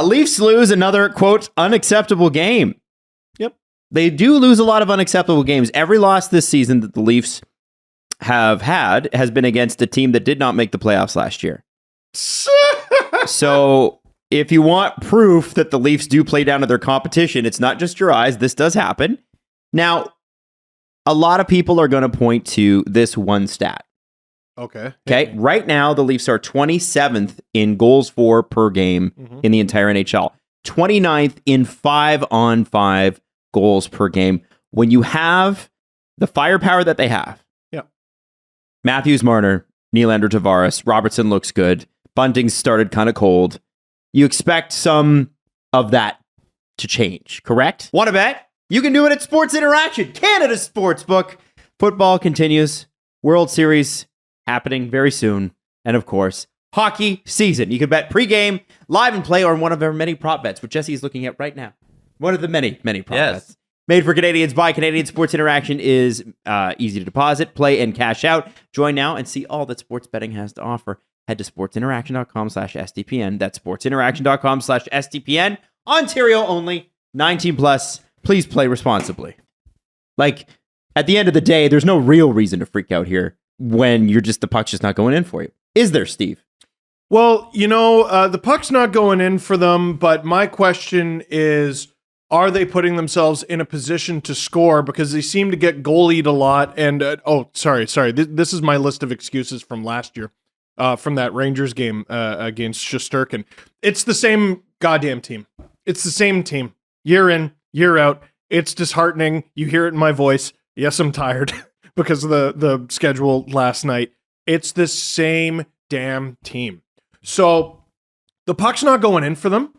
Leafs lose another, quote, unacceptable game. Yep. They do lose a lot of unacceptable games. Every loss this season that the Leafs have had has been against a team that did not make the playoffs last year. So if you want proof that the Leafs do play down to their competition, it's not just your eyes. This does happen. Now, a lot of people are going to point to this one stat. Okay. Right now, the Leafs are 27th in goals for per game in the entire NHL. 29th in 5-on-5 goals per game. When you have the firepower that they have, Matthews, Marner, Nylander, Tavares, Robertson looks good. Bunting's started kind of cold. You expect some of that to change, correct? Want to bet? You can do it at Sports Interaction, Canada's sportsbook. Football continues. World Series happening very soon. And of course, hockey season. You can bet pregame, live and play, or in one of our many prop bets, which Jesse is looking at right now. One of the many prop bets. Made for Canadians by Canadian. Sports Interaction is easy to deposit, play, and cash out. Join now and see all that sports betting has to offer. Head to sportsinteraction.com/SDPN. That's sportsinteraction.com/SDPN. Ontario only. 19 plus. Please play responsibly. Like, at the end of the day, there's no real reason to freak out here when the puck's just not going in for you. Is there, Steve? Well, the puck's not going in for them, but my question is, are they putting themselves in a position to score? Because they seem to get goalied a lot. And, sorry. This is my list of excuses from last year, from that Rangers game against Shesterkin. It's the same goddamn team. It's the same team. Year in, year out. It's disheartening. You hear it in my voice. Yes, I'm tired because of the schedule last night. It's the same damn team. So the puck's not going in for them,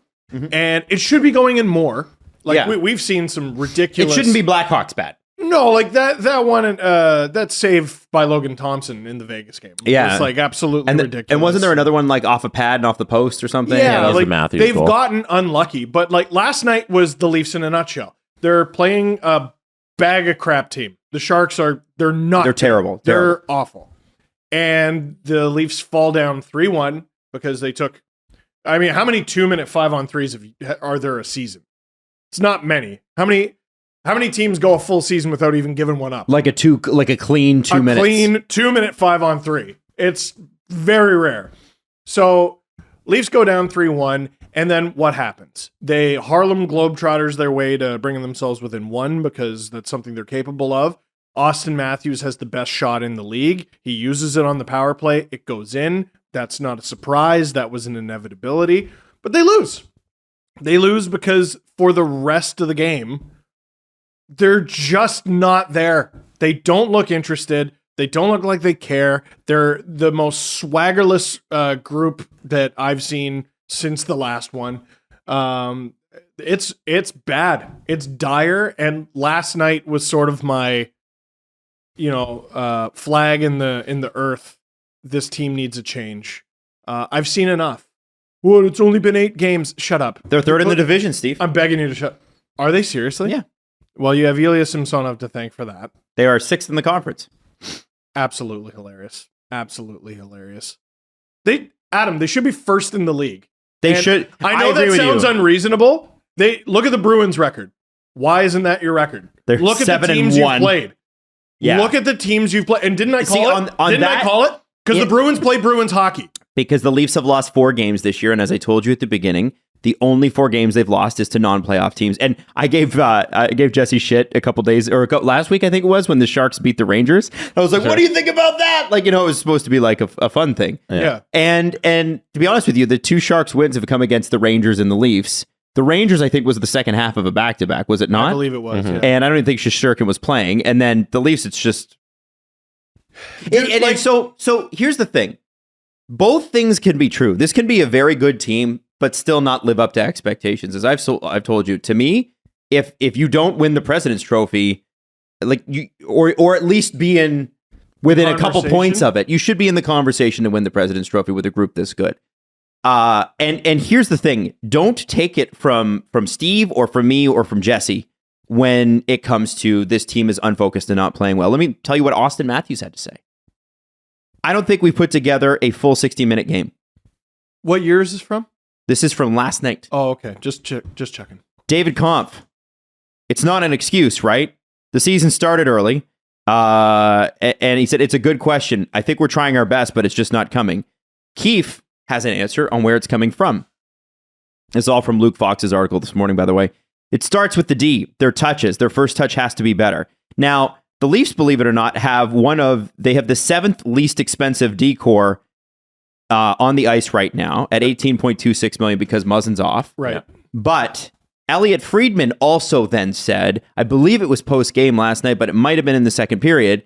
and it should be going in more. We've seen some ridiculous... It shouldn't be Blackhawks bad. No, like that one, that save by Logan Thompson in the Vegas game. Yeah. It's absolutely ridiculous. And wasn't there another one off a pad and off the post or something? Yeah, that was the Matthews they've goal. gotten unlucky. But last night was the Leafs in a nutshell. They're playing a bag of crap team. The Sharks they're not. They're terrible. They're awful. And the Leafs fall down 3-1 because they took, how many 2-minute 5-on-3s are there a season? It's not many. How many teams go a full season without even giving one up? Like a clean 2 minutes. A clean 2-minute 5-on-3. It's very rare. So Leafs go down 3-1, and then what happens? They Harlem Globetrotters their way to bringing themselves within one because that's something they're capable of. Austin Matthews has the best shot in the league. He uses it on the power play. It goes in. That's not a surprise. That was an inevitability. But they lose. They lose because for the rest of the game, they're just not there. They don't look interested. They don't look like they care. They're the most swaggerless group that I've seen since the last one. It's bad. It's dire. And last night was sort of my, flag in the earth. This team needs a change. I've seen enough. Well, it's only been 8 games. Shut up. They're third in the division, Steve. I'm begging you to shut. Are they seriously? Yeah. Well, you have Ilya Samsonov to thank for that. They are 6th in the conference. Absolutely hilarious. Absolutely hilarious. They should be first in the league. They should. I know that sounds unreasonable. They look at the Bruins record. Why isn't that your record? They're look at 7-1. the teams you've played. Yeah. Look at the teams you've played. And didn't I call it? I call it? Because the Bruins play Bruins hockey. Because the Leafs have lost 4 games this year, and as I told you at the beginning, the only 4 games they've lost is to non-playoff teams. And I gave Jesse shit a couple days, or last week I think it was, when the Sharks beat the Rangers. I was like, "What do you think about that?" It was supposed to be like a fun thing. Yeah. And to be honest with you, the 2 Sharks wins have come against the Rangers and the Leafs. The Rangers, I think, was the second half of a back-to-back, was it not? I believe it was. Yeah. And I don't even think Shesterkin was playing. And then the Leafs, it's just. So here's the thing. Both things can be true. This can be a very good team, but still not live up to expectations. As I've told you, to me, if you don't win the President's Trophy, or at least be within a couple points of it, you should be in the conversation to win the President's Trophy with a group this good. And here's the thing: don't take it from Steve or from me or from Jesse when it comes to this team is unfocused and not playing well. Let me tell you what Austin Matthews had to say. I don't think we put together a full 60-minute game. What year is this from? This is from last night. Oh, okay. Just checking. David Kampf. It's not an excuse, right? The season started early. And he said, it's a good question. I think we're trying our best, but it's just not coming. Keefe has an answer on where it's coming from. It's all from Luke Fox's article this morning, by the way. It starts with the D, their touches. Their first touch has to be better. Now, the Leafs, believe it or not, have they have the 7th least expensive D core on the ice right now at $18.26 million because Muzzin's off. Right. Yeah. But Elliot Friedman also then said, I believe it was post-game last night, but it might have been in the second period.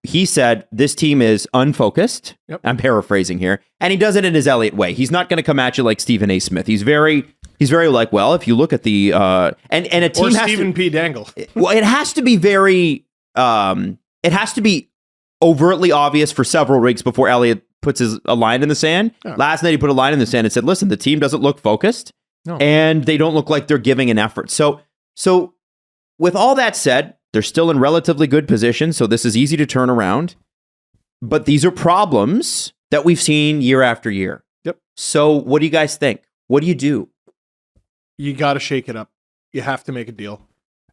He said, this team is unfocused. Yep. I'm paraphrasing here. And he does it in his Elliot way. He's not going to come at you like Stephen A. Smith. He's very like, well, if you look at the, and a team or has Stephen P. Dangle. Well, it has to be very, it has to be overtly obvious for several weeks before Elliot puts a line in the sand. Yeah. Last night he put a line in the sand and said, listen, the team doesn't look focused. No. And they don't look like they're giving an effort. So with all that said, they're still in relatively good position. So this is easy to turn around. But these are problems that we've seen year after year. Yep. So what do you guys think? What do you do? You got to shake it up. You have to make a deal.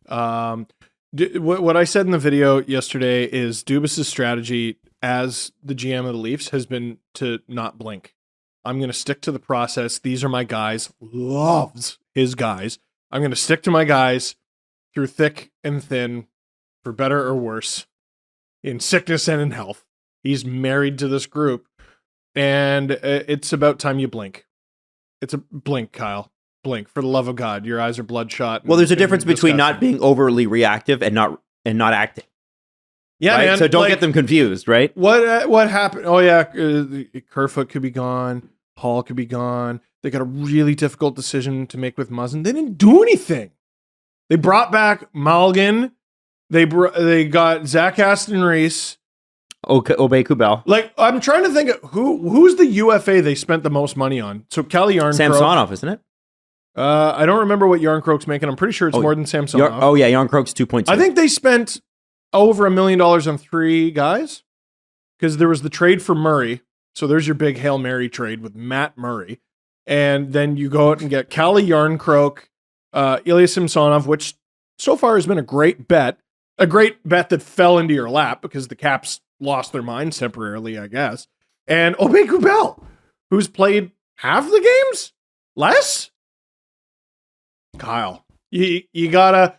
What I said in the video yesterday is Dubas's strategy as the GM of the Leafs has been to not blink. I'm going to stick to the process. These are my guys. Loves his guys. I'm going to stick to my guys through thick and thin, for better or worse, in sickness and in health. He's married to this group, and it's about time you blink. It's a blink, Kyle. Blink, for the love of God. Your eyes are bloodshot. Well, there's a difference between not being overly reactive and not acting. Yeah, right? man. So don't get them confused, right? What happened? Oh yeah, Kerfoot could be gone. Hall could be gone. They got a really difficult decision to make with Muzzin. They didn't do anything. They brought back Malgin. They got Zach Aston Reese. Obey Kubel. Like, I'm trying to think of who's the UFA they spent the most money on. So Kelly Yarncroke. Samsonov, isn't it? I don't remember what Yarncroke's making. I'm pretty sure it's more than Samsonov. Yarncroke's 2.2. I think they spent over $1 million on 3 guys because there was the trade for Murray. So there's your big Hail Mary trade with Matt Murray. And then you go out and get Kalle Yarncroke, Ilya Samsonov, which so far has been a great bet that fell into your lap because the Caps lost their minds temporarily, I guess. And Obey Kubel, who's played half the games? Less? Kyle, you gotta...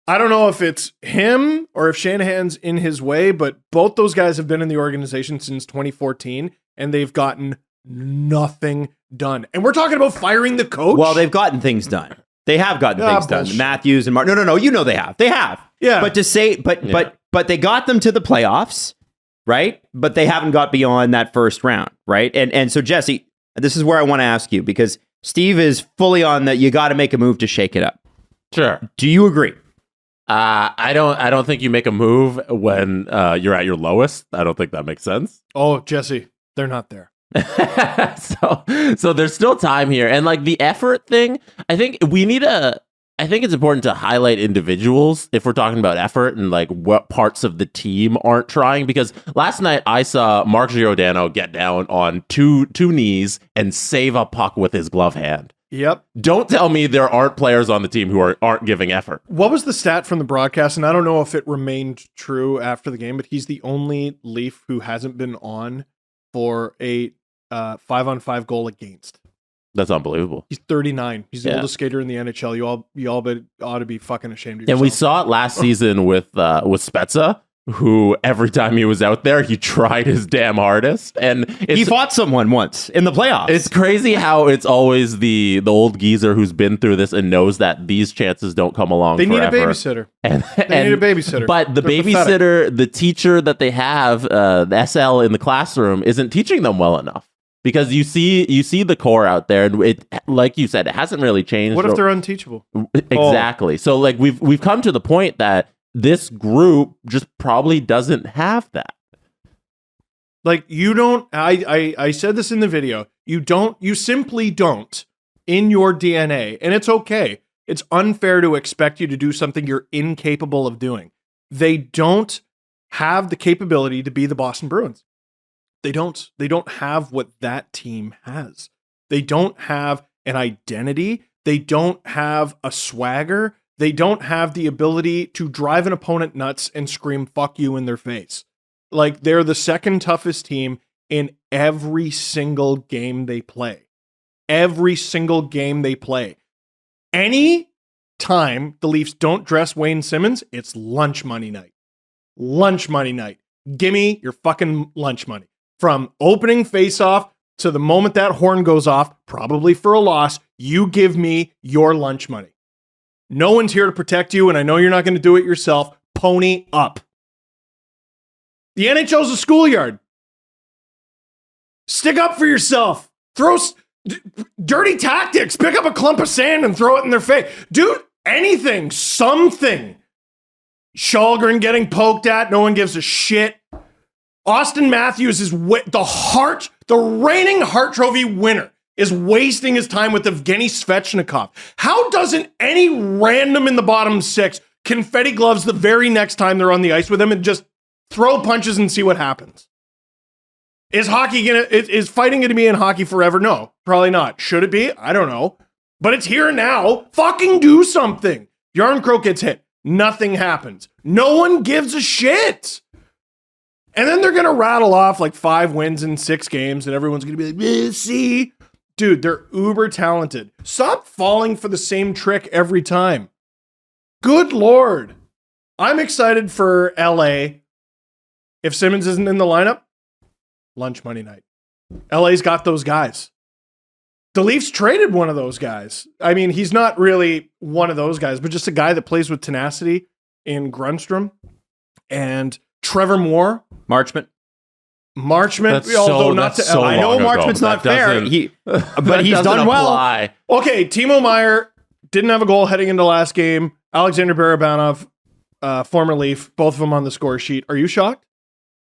I don't know if it's him or if Shanahan's in his way, but both those guys have been in the organization since 2014, and they've gotten nothing done. And we're talking about firing the coach? Well, they've gotten things done. They have gotten things bullshit. done. Matthews and Martin. No. You know they have. They have. Yeah. But to say, but they got them to the playoffs, right? But they haven't got beyond that first round, right? And so Jesse, this is where I want to ask you because Steve is fully on that. You got to make a move to shake it up. Sure. Do you agree? I don't think you make a move when you're at your lowest. I don't think that makes sense. Oh, Jesse, they're not there. So there's still time here. And like the effort thing, I think it's important to highlight individuals if we're talking about effort and like what parts of the team aren't trying. Because last night I saw Mark Giordano get down on two knees and save a puck with his glove hand. Yep. Don't tell me there aren't players on the team who aren't giving effort. What was the stat from the broadcast? And I don't know if it remained true after the game, but he's the only Leaf who hasn't been on for a 5-on-5 goal against. That's unbelievable. He's 39. He's the oldest skater in the NHL. You all ought to be fucking ashamed of yourself. And we saw it last season with Spezza, who every time he was out there, he tried his damn hardest. And he fought someone once in the playoffs. It's crazy how it's always the old geezer who's been through this and knows that these chances don't come along They forever. need a babysitter. They need a babysitter. But the They're babysitter, pathetic. the teacher that they have, the SL in the classroom, isn't teaching them well enough. Because you see the core out there, and it, like you said, it hasn't really changed. What if they're unteachable? Exactly. So like we've come to the point that this group just probably doesn't have that. Like you don't. I said this in the video. You simply don't in your DNA, and it's okay. It's unfair to expect you to do something you're incapable of doing. They don't have the capability to be the Boston Bruins. They don't have what that team has. They don't have an identity. They don't have a swagger. They don't have the ability to drive an opponent nuts and scream "fuck you" in their face. Like, they're the second toughest team in every single game they play. Every single game they play. Any time the Leafs don't dress Wayne Simmons, it's lunch money night. Lunch money night. Gimme your fucking lunch money. From opening faceoff to the moment that horn goes off, probably for a loss, you give me your lunch money. No one's here to protect you, and I know you're not going to do it yourself. Pony up. The NHL's a schoolyard. Stick up for yourself. Throw dirty tactics. Pick up a clump of sand and throw it in their face. Dude, anything, something. Shalgren getting poked at. No one gives a shit. Austin Matthews is the reigning Hart Trophy winner, is wasting his time with Evgeny Svechnikov. How doesn't any random in the bottom six confetti gloves the very next time they're on the ice with him and just throw punches and see what happens? Is fighting going to be in hockey forever? No, probably not. Should it be? I don't know. But it's here now. Fucking do something. Yarncroke gets hit. Nothing happens. No one gives a shit. And then they're going to rattle off like 5 wins in 6 games and everyone's going to be like, see? Dude, they're uber talented. Stop falling for the same trick every time. Good Lord. I'm excited for LA. If Simmons isn't in the lineup, lunch money night. LA's got those guys. The Leafs traded one of those guys. I mean, he's not really one of those guys, but just a guy that plays with tenacity in Grundstrom and Trevor Moore. Marchment. Although not to so LA. I know long ago. Marchment's not That fair. doesn't- But he's done well. apply. Okay, Timo Meier didn't have a goal heading into last game. Alexander Barabanov, former Leaf, both of them on the score sheet. Are you shocked?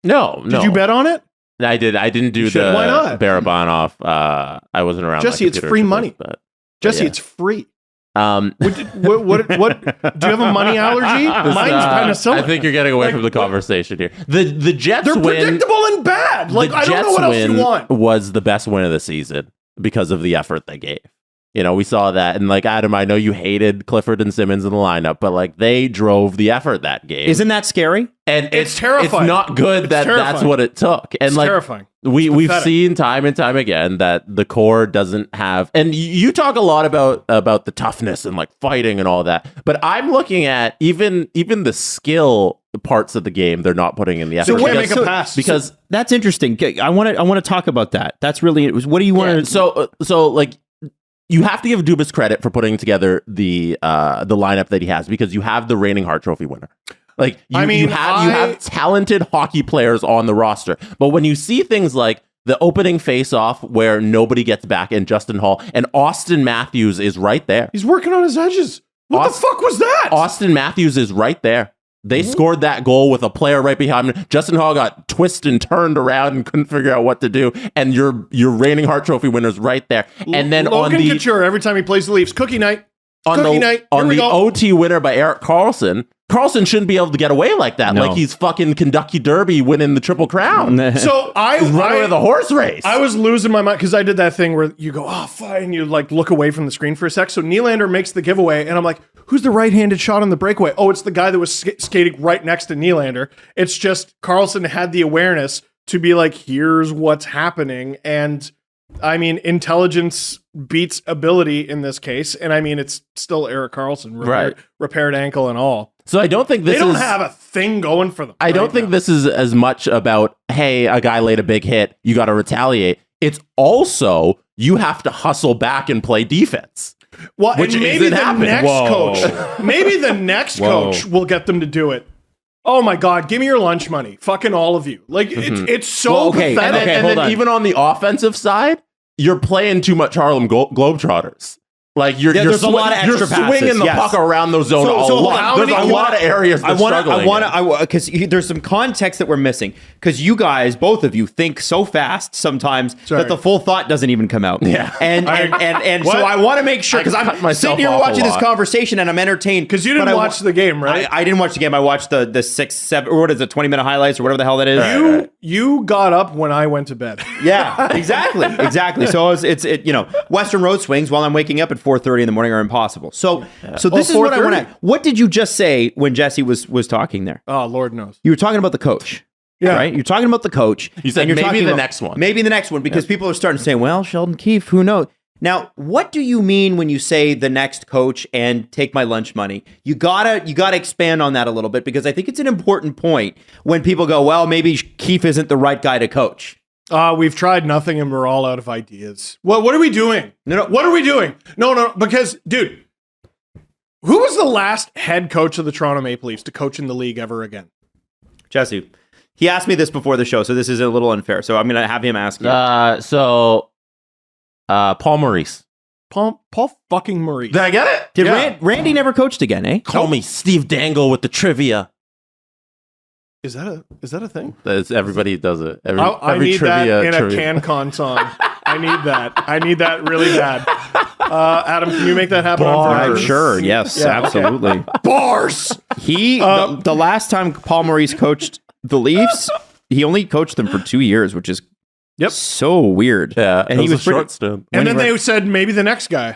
No. Did you bet on it? I did. I didn't do should. the Why not? Barabanov. I wasn't around. Jesse, my it's computer free too much, money. Jesse, yeah. it's free. What Do you have a money allergy? Mine's kind of similar. I think you're getting away from the conversation here. The Jets They're win. predictable and bad. Like, The I don't know Jets what else you win want. was the best win of the season because of the effort they gave. You know, we saw that. And like, Adam, I know you hated Clifford and Simmons in the lineup, but like they drove the effort that game. Isn't that scary? And It's terrifying. It's not good It's that's terrifying. what it took. And It's like terrifying. we've pathetic. seen time and time again that the core doesn't have, and you talk a lot about the toughness and like fighting and all that. But I'm looking at even the skill parts of the game they're not putting in the effort. So can't because- make a pass. because That's interesting. I want to talk about that. That's really, what do you want to? yeah, so like you have to give Dubas credit for putting together the lineup that he has because you have the reigning Hart Trophy winner. Like you have talented hockey players on the roster, but when you see things like the opening face-off where nobody gets back and Justin Hall and Austin Matthews is right there. He's working on his edges. What the fuck was that? Austin Matthews is right there. They scored that goal with a player right behind him. Justin Hall got twisted and turned around and couldn't figure out what to do. And your reigning Hart Trophy winner's right there. And then Logan on the Couture, every time he plays the Leafs, cookie night. on Cookie night. the Here we go. OT winner by Eric Carlson. Carlson shouldn't be able to get away like that. No. Like he's fucking Kentucky Derby winning the Triple Crown. So He's running with a horse race. I was losing my mind because I did that thing where you go, oh, fine, and you like look away from the screen for a sec. So Nylander makes the giveaway, and I'm like, who's the right-handed shot on the breakaway? Oh, it's the guy that was skating right next to Nylander. It's just Carlson had the awareness to be like, here's what's happening. And I mean, intelligence beats ability in this case. And I mean, it's still Eric Carlson, repaired ankle and all. So I don't think this They don't is... have a thing going for them. I don't think this is as much about, hey, a guy laid a big hit, you got to retaliate. It's also, you have to hustle back and play defense. Well, Which and maybe isn't the happening. next Whoa. coach, maybe the next Whoa. coach will get them to do it. Oh my God, give me your lunch money. Fucking all of you. Like, it's so Well, okay, pathetic. okay, And hold then on. even on the offensive side, you're playing too much Harlem Globetrotters. Like you're there's a lot of extra swinging passes, the yes. puck around the zone a lot. There's a lot of areas they're struggling. Because there's some context that we're missing. Because you guys, both of you, think so fast sometimes that the full thought doesn't even come out. Yeah, and so I want to make sure, because I'm sitting here watching this conversation and I'm entertained. Because you didn't watch the game, right? I didn't watch the game. I watched the 6, 7, or what is it, 20-minute highlights or whatever the hell that is. You got up when I went to bed. Yeah, exactly. So it's Western Road swings while I'm waking up at 4:30 in the morning are impossible. So this is what I want to. What did you just say when Jesse was talking there? Oh, Lord knows. You were talking about the coach. Yeah. Right? You're talking about the coach. You said maybe the next one. Maybe the next one, because people are starting to say, well, Sheldon Keefe, who knows? Now, what do you mean when you say the next coach and take my lunch money? You gotta expand on that a little bit, because I think it's an important point when people go, well, maybe Keefe isn't the right guy to coach. We've tried nothing and we're all out of ideas. What are we doing? No. What are we doing? No, because, dude, who was the last head coach of the Toronto Maple Leafs to coach in the league ever again? Jesse, he asked me this before the show, so this is a little unfair. So I'm going to have him ask you. Paul Maurice. Paul fucking Maurice. Did I get it? Did Randy never coached again, eh? Call me Steve Dangle with the trivia. Is that a thing? Everybody does it. Every I need trivia, that in a CanCon song. I need that really bad. Adam, can you make that happen on Friday? I'm sure. Yes, absolutely. Bars. The last time Paul Maurice coached the Leafs, he only coached them for 2 years, which is so weird. Yeah, and he was a short stint. And then they said maybe the next guy.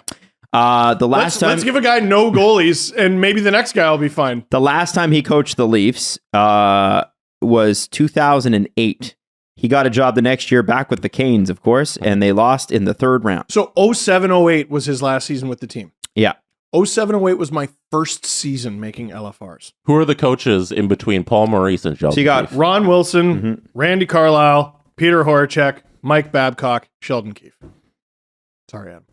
Let's give a guy no goalies, and maybe the next guy will be fine. The last time he coached the Leafs was 2008. He got a job the next year back with the Canes, of course, and they lost in the third round. So 07-08 was his last season with the team. Yeah. 07-08 was my first season making LFRs. Who are the coaches in between Paul Maurice and Sheldon? So you got Keefe? Ron Wilson, Randy Carlyle, Peter Horacek, Mike Babcock, Sheldon Keefe. Sorry, Adam.